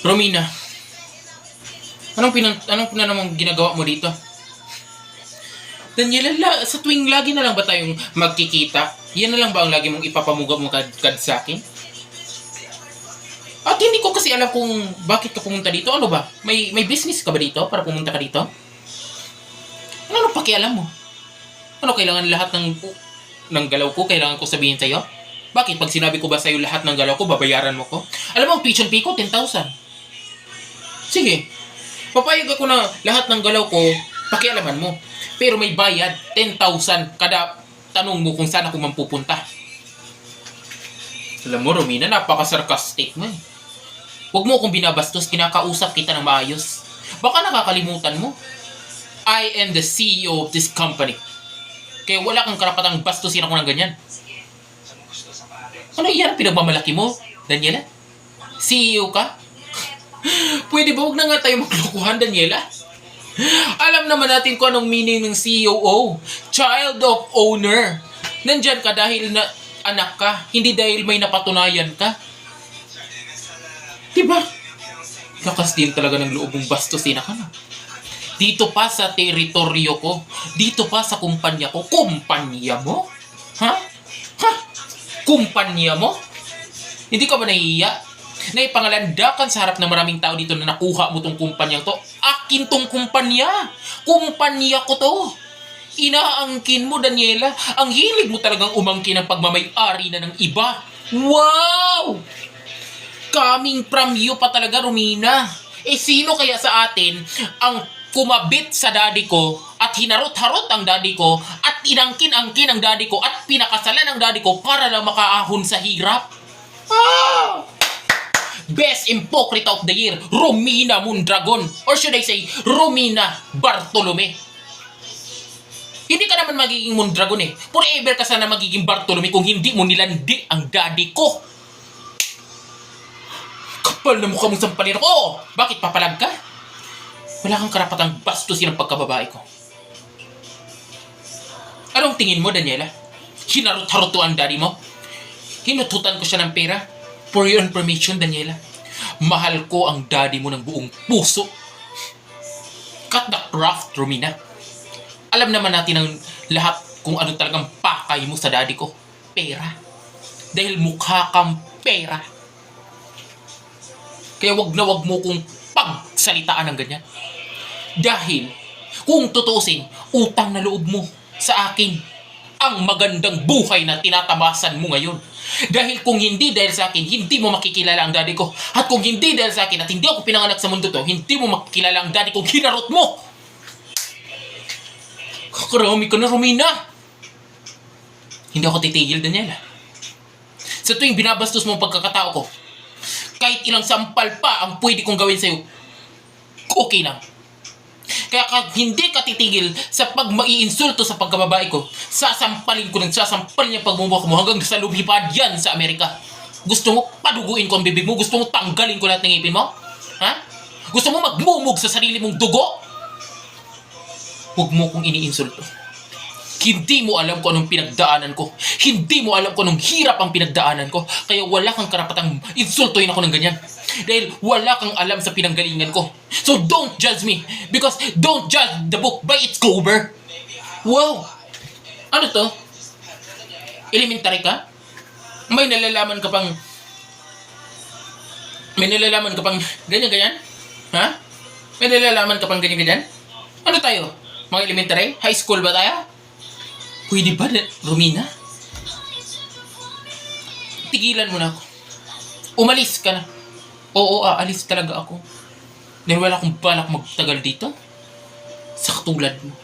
Romina, anong namang ginagawa mo dito? Daniela, sa tuwing lagi na lang ba tayong magkikita, yan na lang ba ang lagi mong ipapamuga mo kad sa akin? At hindi ko kasi alam kung bakit ka pumunta dito. Ano ba? May business ka ba dito para pumunta ka dito? Ano pakialam mo? Ano kailangan lahat ng galaw ko? Kailangan ko sabihin sa'yo? Bakit? Pag sinabi ko ba sa'yo lahat ng galaw ko, babayaran mo ko? Alam mo, pitch and pico, 10,000. Sige. Papayag ako na lahat ng galaw ko, pakialaman mo. Pero may bayad, 10,000 kada tanong mo kung saan ako mampupunta. Alam mo, Romina, napaka-sarcastic mo eh. Huwag mo akong binabastos, kinakausap kita ng maayos. Baka nakakalimutan mo. I am the CEO of this company. Kaya wala kang karapatang bastusin ako ng ganyan. Ano yan ang pinagmamalaki mo, Daniela? CEO ka? Pwede ba huwag na nga tayo maglukuhan, Daniela? Alam naman natin kung anong meaning ng COO. Child of Owner. Nandyan ka dahil na anak ka, hindi dahil may napatunayan ka. Diba? Lakas din talaga ng loob mong bastusin ako, no? Dito pa sa teritoryo ko, dito pa sa kumpanya ko. Kumpanya mo? Ha? Ha? Kumpanya mo? Hindi ka ba nahihiya? Na ipangalandakan sa harap ng maraming tao dito na nakuha mo tong kumpanyang to. Akin tong kumpanya. Kumpanya ko to. Inaangkin mo, Daniela. Ang hilig mo talagang umangkin ng pagmamay-ari na ng iba. Wow! Coming from you pa talaga, Romina. Eh, sino kaya sa atin ang kumabit sa daddy ko at hinarot-harot ang daddy ko at inangkin-angkin ang daddy ko at pinakasalan ang daddy ko para lang makaahon sa hirap? Ah! Best Hypocrite of the Year, Romina Mondragon. Or should I say, Romina Bartolome. Hindi ka naman magiging Mondragon eh. Forever ka sana magiging Bartolome kung hindi mo nilandi ang daddy ko. Kapal na mukha mong sampalin ako. Bakit papalag ka? Wala kang karapatang bastusin ang pagkababae ko. Anong tingin mo, Daniela? Hinarot-harot ang daddy mo? Hinututan ko siya ng pera? For your information, Daniela, mahal ko ang daddy mo ng buong puso. Cut the craft, Romina. Alam naman natin ang lahat kung ano talagang pakay mo sa daddy ko. Pera. Dahil mukha kang pera. Kaya wag na wag mo kong pagsalitaan ng ganyan. Dahil, kung tutusin, utang na loob mo sa akin ang magandang buhay na tinatamasan mo ngayon. Dahil kung hindi dahil sa akin, hindi mo makikilala ang daddy ko. At kung hindi dahil sa akin at hindi ako pinanganak sa mundo to, hindi mo makikilala ang daddy kong hinarot mo. Kakarami ka na, Romina. Hindi ako titigil, Daniela. Sa tuwing binabastos mo ang pagkakatao ko, kahit ilang sampal pa ang pwede kong gawin sa'yo, okay lang. Kaya hindi ka titigil sa pag-maiinsulto sa pagkababae ko, sasampalin ko ng sasampalin yung pagmumuha mo hanggang sa lumipad yan sa Amerika. Gusto mo paduguin ko ang bibig mo? Gusto mo tanggalin ko lahat ng ngipin mo? Ha? Gusto mo magmumug sa sarili mong dugo? Huwag mo kong iniinsulto. Hindi mo alam kung anong pinagdaanan ko. Hindi mo alam kung anong hirap ang pinagdaanan ko. Kaya wala kang karapatang insultuin ako ng ganyan. Dahil wala kang alam sa pinanggalingan ko. So don't judge me. Because don't judge the book by its cover. Wow! Ano to? Elementary ka? May nalalaman ka pang ganyan-ganyan? Ha? May nalalaman ka pang ganyan-ganyan? Ano tayo? Mga elementary? High school ba tayo? Pwede ba, Romina? Tigilan mo na ako. Umalis ka na. Oo, aalis talaga ako. Dahil wala akong balak magtagal dito. Sa katulad mo.